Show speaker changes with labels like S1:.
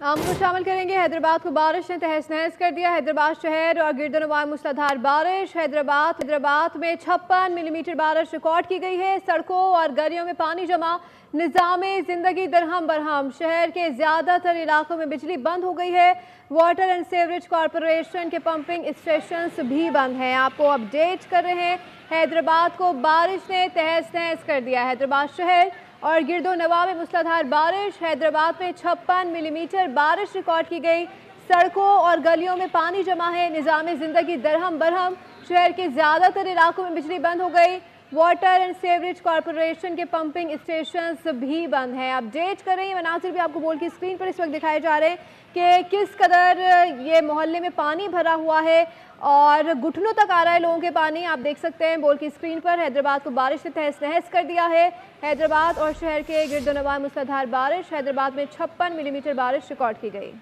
S1: आम को शामिल करेंगे। हैदराबाद को बारिश ने तहस नहस कर दिया। हैदराबाद शहर और गिरदोनवां मूसलाधार बारिश। हैदराबाद में 56 मिलीमीटर बारिश रिकॉर्ड की गई है। सड़कों और गलियों में पानी जमा, निज़ामे जिंदगी दरहम बरहम। शहर के ज्यादातर इलाकों में बिजली बंद हो गई है। वाटर एंड सीवरेज कॉरपोरेशन के पंपिंग स्टेशंस भी बंद हैं। आपको अपडेट कर रहे हैं। हैदराबाद को बारिश ने तहस नहस कर दिया। हैदराबाद शहर और गिरदोनवां में मूसलाधार बारिश। हैदराबाद में 56 मिलीमीटर बारिश रिकॉर्ड की गई। सड़कों और गलियों में पानी जमा है। निज़ामे ज़िंदगी दरहम बरहम। शहर के ज़्यादातर इलाकों में बिजली बंद हो गई। वाटर एंड सीवरेज कॉरपोरेशन के पंपिंग स्टेशंस भी बंद हैं। अपडेट कर रही हैं। मनासिर भी आपको बोल की स्क्रीन पर इस वक्त दिखाए जा रहे हैं कि किस कदर ये मोहल्ले में पानी भरा हुआ है और घुटनों तक आ रहा है लोगों के पानी। आप देख सकते हैं बोल की स्क्रीन पर। हैदराबाद को बारिश ने तहस नहस कर दिया है। हैदराबाद और शहर के गिरदोनवां मूसलाधार बारिश। हैदराबाद में 56 मिलीमीटर बारिश रिकॉर्ड की गई।